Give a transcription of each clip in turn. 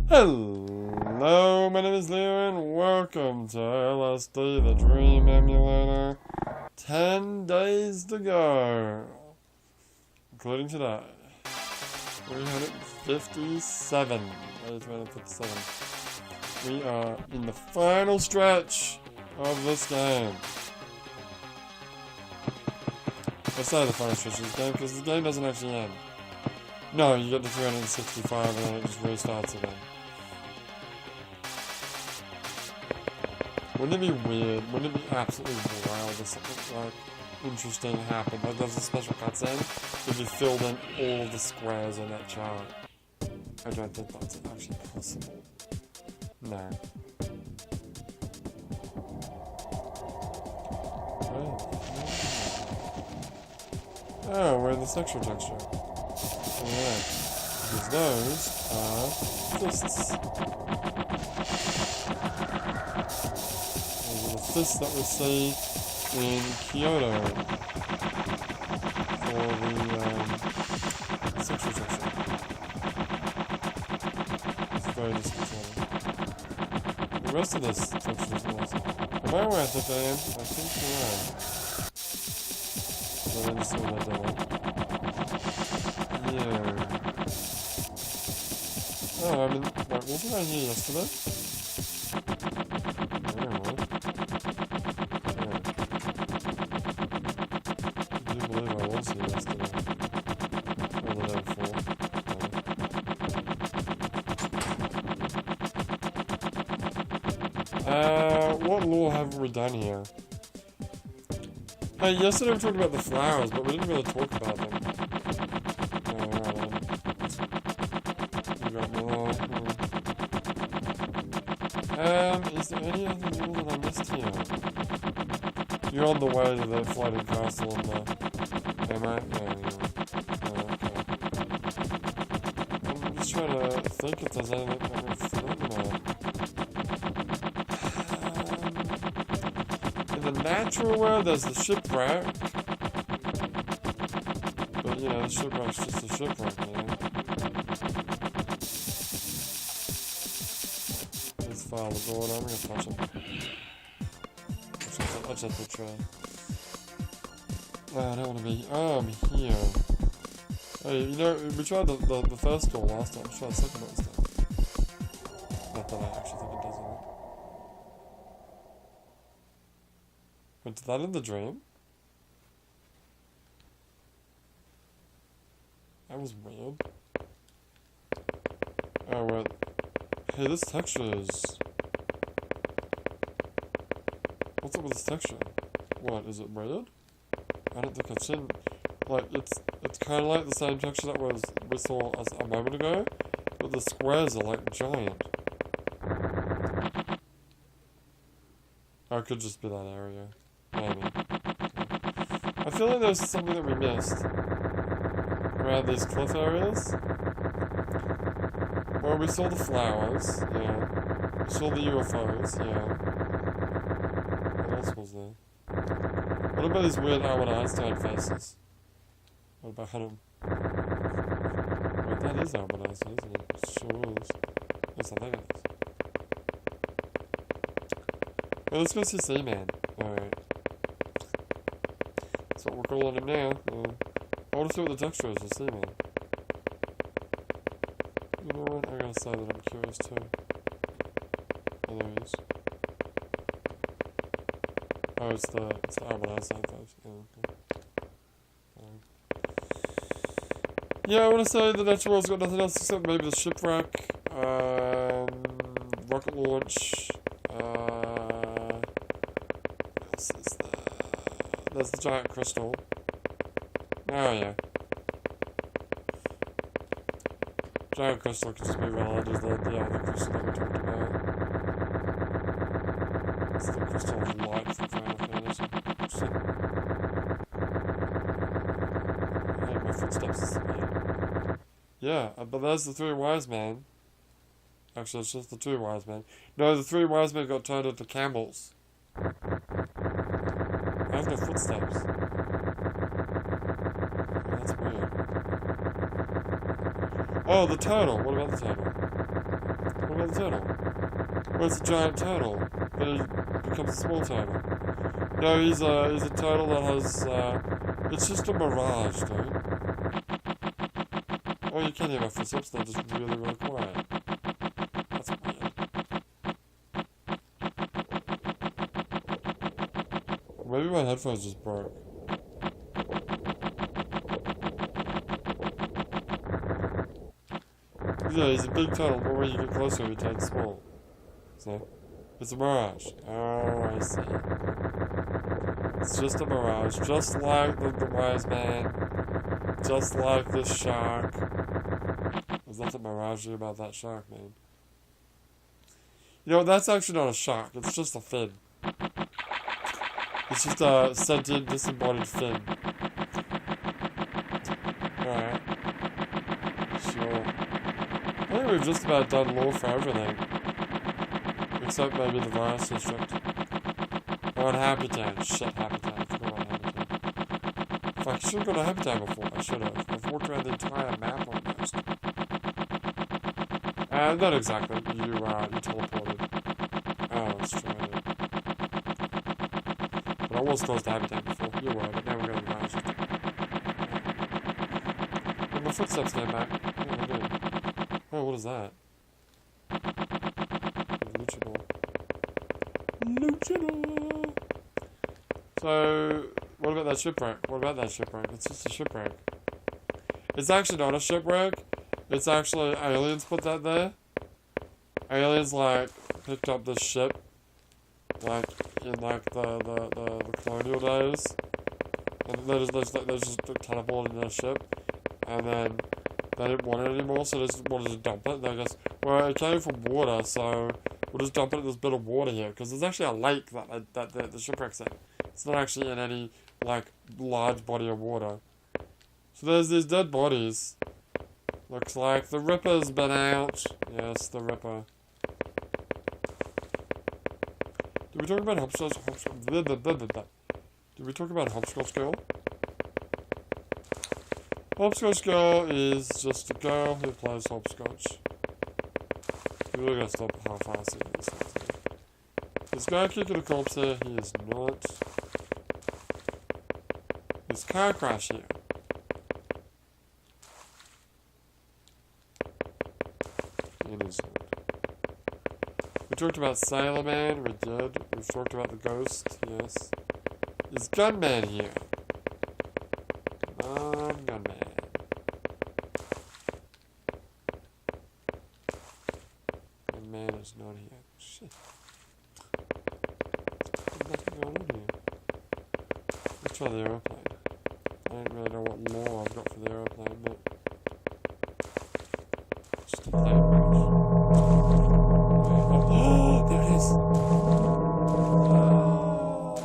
Hello, my name is Leo and welcome to LSD, the Dream Emulator. 10 days to go, including today. 357. Day 357. We are in the final stretch of this game. I say the final stretch of this game because the game doesn't actually end. No, you get to 365 and then it just restarts again. Wouldn't it be weird? Wouldn't it be absolutely wild if something like interesting happened? Like there's a special cutscene if you filled in all of the squares on that chart. I don't think that's actually possible. No. Oh, we're in the sexual texture. Alright. Because those are fists. This that we see in Kyoto for the sexual texture. It's very disconcerting. The rest of this texture is awesome. Am I aware that I am? I think you are. I didn't see what I did. Yeah. Oh, I mean, like, wasn't I here yesterday? What lore haven't we done here? Hey, yesterday we talked about the flowers, but we didn't really talk about them. We got more. Is there any other lore that I missed here? You're on the way to the floating castle on the... Am I? Yeah, okay. I'm just trying to think if there's anything that we've forgotten about. In the natural world, there's the shipwreck. But, you know, the shipwreck's just a shipwreck, you know? There's Father Gordon, I'm gonna touch him. I'll just have to try. Oh, I don't wanna be... Oh, I'm here. Hey, you know, we tried the first door last time. Let's try the second one instead. Not that I actually think it does anything. Wait, did that in the dream? That was weird. Oh, well. Hey, this texture is... What's up with this texture? What, is it weird? I don't think I've seen... Like, it's kind of like the same texture that we saw a moment ago, but the squares are, like, giant. Oh, it could just be that area. Maybe. I feel like there's something that we missed around these cliff areas. Well, we saw the flowers, yeah. We saw the UFOs, yeah. What else was there? What about these weird Albert Einstein faces? What about him? Wait, that is Albert Einstein, isn't it? It sure is. Yes, I think it is. Well, let's go see Seaman. Alright. That's what we're calling him now. I want to see what the texture is for Seaman. You know what? I'm going to say that I'm curious too. Oh, there he is. Oh, it's the Albert Einstein face. Yeah, okay. Yeah, I want to say the natural world's got nothing else except maybe the shipwreck, rocket launch, what else is there? There's the giant crystal. Oh yeah. Giant crystal could just be related to the other crystal that we talked about. It's the crystal of light from Final Fantasy. Hey, my footsteps. Yeah, but there's the three wise men. Actually, it's just the two wise men. No, the three wise men got turned into camels. I have no footsteps. Oh, that's weird. Oh, the turtle. What about the turtle? giant turtle. Well, it's a giant turtle, but he becomes a small turtle. No, he's a turtle that has, it's just a mirage, dude. Oh, you can hear my footsteps, they're just really, really quiet. That's weird. Maybe my headphones just broke. Yeah, he's a big turtle, but when you get closer, he turns small. So, it's a mirage. Oh, I see. It's just a mirage, just like the wise man, just like the shark. There's nothing mirage about that shark, man. You know, that's actually not a shark, it's just a fin. It's just a sentient, disembodied fin. Alright. Sure. I think we've just about done lore for everything. Except maybe the virus district. Oh, and Habitat. Shit, Habitat. I forgot about Habitat. Fuck, I should have gone to Habitat before. I should have. I've walked around the entire map almost. Not exactly. You teleported. Oh, that's true. But I was close to Habitat before. You were, but now we're going to the virus district. And my footsteps came back. Oh, they did. Oh, what is that? Luchador. Luchador! So, what about that shipwreck? What about that shipwreck? It's just a shipwreck. It's actually not a shipwreck. It's actually aliens put that there. Aliens, like, picked up this ship, like, in, like, the colonial days. And they just teleported in their ship. And then they didn't want it anymore, so they just wanted to dump it. And they just, well, it came from water, so we'll just dump it in this bit of water here. Because there's actually a lake that the shipwreck's in. It's not actually in any, like, large body of water. So there's these dead bodies. Looks like the Ripper's been out. Yes, the Ripper. Did we talk about Hopscotch? Did we talk about Hopscotch Girl? Hopscotch Girl is just a girl who plays hopscotch. We're really gonna stop half-assing this. This guy kicking a corpse here, he is not. This car crash here. It is not. We talked about Sailor Man, we did. We've talked about the ghost, yes. Is Gunman here? Gunman. Gunman is not here. Shit. There's nothing going on here. Let's try the aeroplane. I don't really know what lore I've got for the aeroplane, but just a plane crash. Oh, there it is!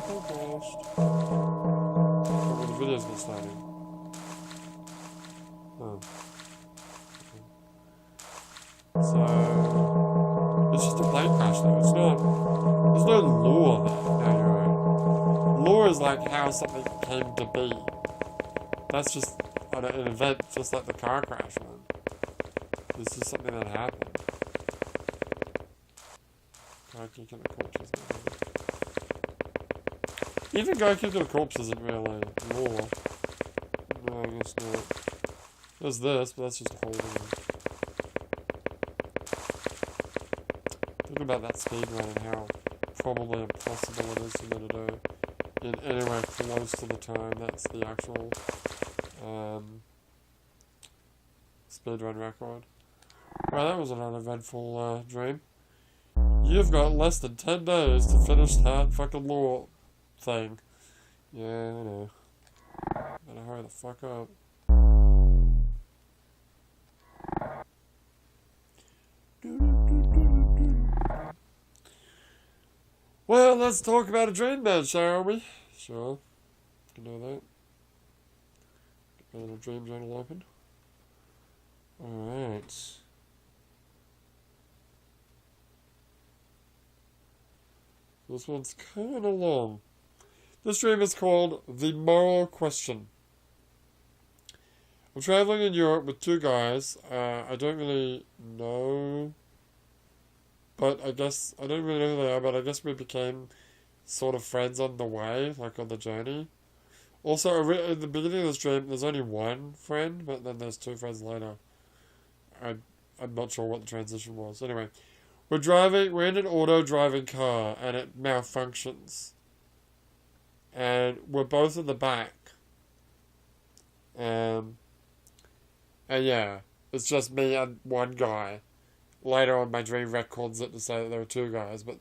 Plane crashed. Oh, the video's not starting. Oh. Okay. So, it's just a plane crash though. It's not. There's no lore there. No, you're right. Lore is like how something came to be. That's just an event, just like the car crash one. This is something that happened. Guy kicking a corpse isn't really. Even guy kicking a corpse isn't really lore. No, I guess not. There's this, but that's just a whole thing. Think about that speedrun and how probably impossible it is for me to do in anywhere close to the time that's the actual speedrun record. Well, that was an uneventful dream. You've got less than 10 days to finish that fucking lore thing. Yeah, I know. Better hurry the fuck up. Well, let's talk about a dream then, shall we? Sure. Can do that. Get my little dream journal open. Alright. This one's kind of long. This dream is called The Moral Question. I'm traveling in Europe with two guys. I don't really know But I guess, I don't really know who they are, but I guess we became sort of friends on the way, like on the journey. Also, in the beginning of the stream, there's only one friend, but then there's two friends later. I, I'm not sure what the transition was. Anyway, we're in an auto-driving car, and it malfunctions. And we're both in the back. And yeah, it's just me and one guy. Later on, my dream records it to say that there were two guys, but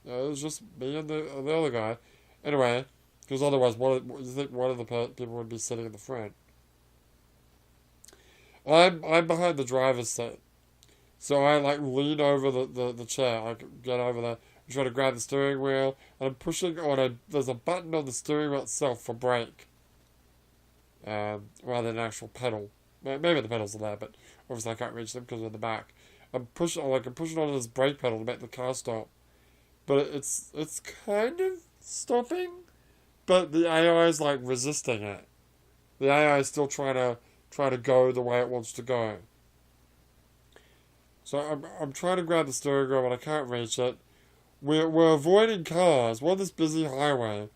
it was just me and the other guy. Anyway, because otherwise, you think one of the people would be sitting in the front? I'm behind the driver's seat, so I like lean over the chair. I get over there, I'm trying to grab the steering wheel, and I'm pushing on there's a button on the steering wheel itself for brake, rather than an actual pedal. Maybe the pedals are there, but obviously I can't reach them because they're in the back. I'm pushing on this brake pedal to make the car stop, but it's kind of stopping, but the AI is like resisting it. The AI is still trying to go the way it wants to go. So I'm trying to grab the steering wheel, but I can't reach it. We're avoiding cars. We're on this busy highway,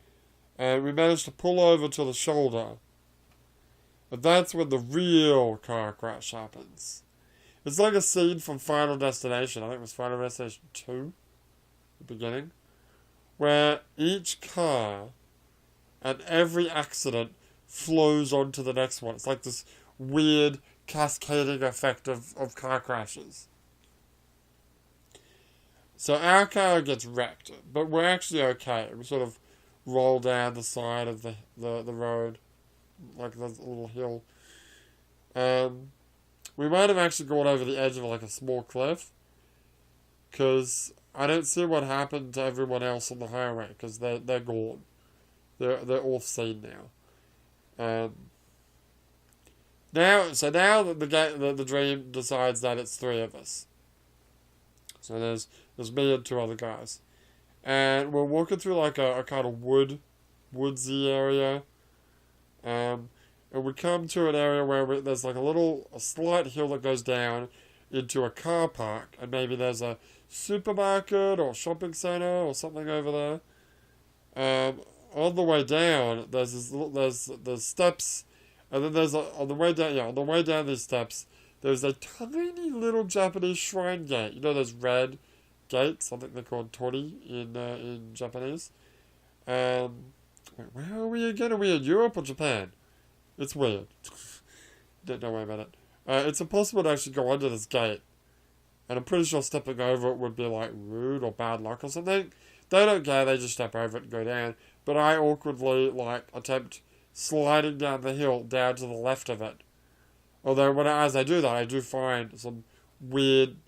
and we managed to pull over to the shoulder. And that's when the real car crash happens. It's like a scene from Final Destination. I think it was Final Destination 2, the beginning, where each car and every accident flows onto the next one. It's like this weird cascading effect of car crashes. So our car gets wrecked, but we're actually okay. We sort of roll down the side of the road, like the little hill. We might have actually gone over the edge of like a small cliff, because I don't see what happened to everyone else on the highway, because they're gone. They're off scene now. Now the dream decides that it's three of us. So there's me and two other guys, and we're walking through like a kind of woodsy area, and we come to an area where there's like a slight hill that goes down into a car park, and maybe there's a supermarket or shopping center or something over there. On the way down, there's steps, and then on the way down these steps, there's a tiny little Japanese shrine gate. You know those red gates? I think they're called tori in Japanese. Wait, where are we again? Are we in Europe or Japan? It's weird. Don't know about it. It's impossible to actually go under this gate, and I'm pretty sure stepping over it would be like rude or bad luck or something. They don't care. They just step over it and go down. But I awkwardly attempt sliding down the hill down to the left of it. Although as I do that, I do find some weird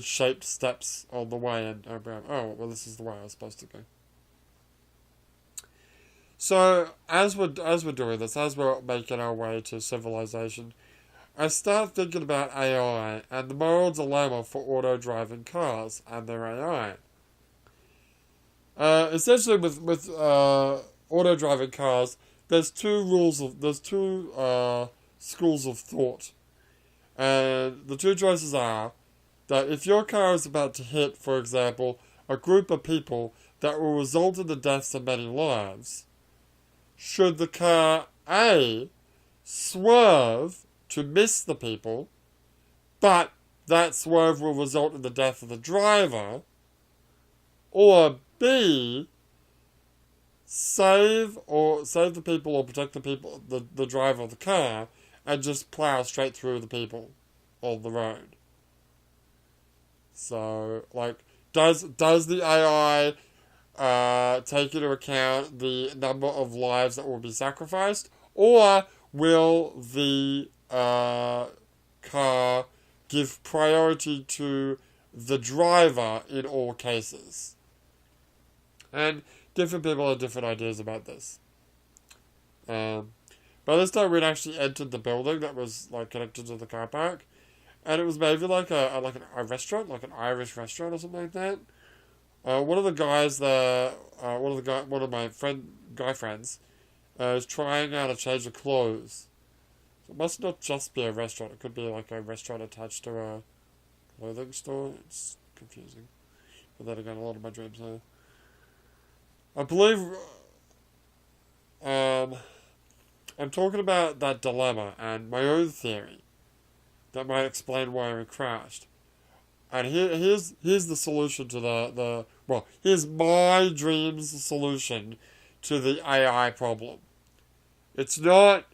shaped steps on the way, and oh well, this is the way I was supposed to go. So as we're doing this, as we're making our way to civilization, I start thinking about AI and the moral dilemma for auto-driving cars and their AI. Essentially, with auto-driving cars, there's two schools of thought, and the two choices are that if your car is about to hit, for example, a group of people that will result in the deaths of many lives, should the car A swerve to miss the people, but that swerve will result in the death of the driver, or B, save the people or protect the driver of the car, and just plow straight through the people on the road. So, does the AI take into account the number of lives that will be sacrificed, or will the car give priority to the driver in all cases? And different people have different ideas about this. By this time, we'd actually entered the building that was connected to the car park, and it was maybe like a restaurant, like an Irish restaurant or something like that. One of the guys there, one of my guy friends, is trying out a change of clothes. So it must not just be a restaurant. It could be like a restaurant attached to a clothing store. It's confusing. But then again, a lot of my dreams are. I believe. I'm talking about that dilemma and my own theory that might explain why we crashed. And here's the solution to here's my dream's solution to the AI problem. It's not,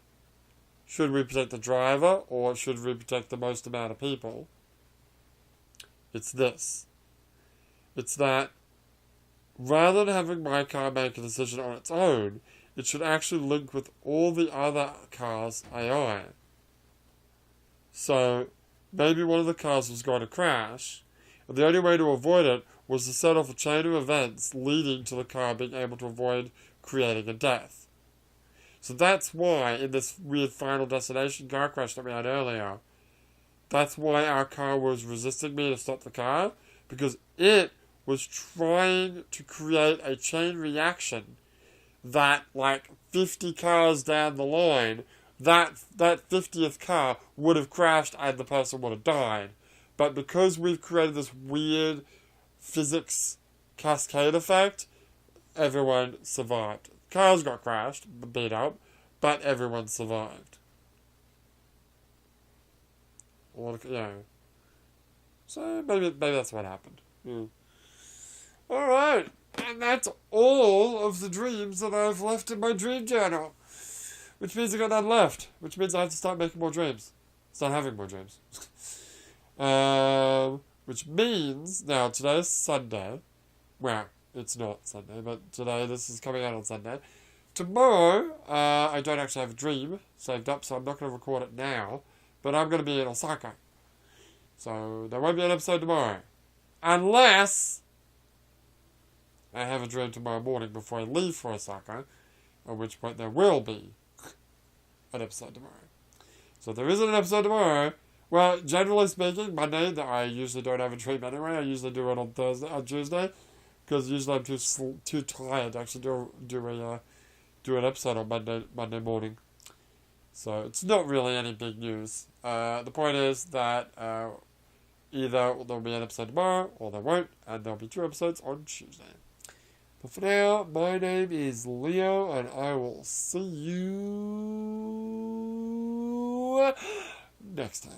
should we protect the driver or should we protect the most amount of people? It's this. It's that rather than having my car make a decision on its own, it should actually link with all the other cars' AI. So, maybe one of the cars was going to crash, and the only way to avoid it was to set off a chain of events leading to the car being able to avoid creating a death. So that's why, in this weird Final Destination car crash that we had earlier, that's why our car was resisting me to stop the car, because it was trying to create a chain reaction that, like, 50 cars down the line, that 50th car would have crashed and the person would have died. But because we've created this weird physics cascade effect, everyone survived. Cars got crashed, beat up, but everyone survived. So maybe that's what happened. Alright, and that's all of the dreams that I've left in my dream journal. Which means I got none left. Which means I have to start making more dreams. Start having more dreams. Which means, now today's Sunday. Well, it's not Sunday, but today this is coming out on Sunday. Tomorrow, I don't actually have a dream saved up, so I'm not going to record it now. But I'm going to be in Osaka. So there won't be an episode tomorrow. Unless I have a dream tomorrow morning before I leave for Osaka. At which point there will be an episode tomorrow. So if there isn't an episode tomorrow, well, generally speaking, Monday, I usually don't have a dream anyway. I usually do it on Tuesday, because usually I'm too tired to actually do an episode on Monday morning. So it's not really any big news. The point is that either there'll be an episode tomorrow, or there won't, and there'll be 2 episodes on Tuesday. But for now, my name is Leo, and I will see you next time.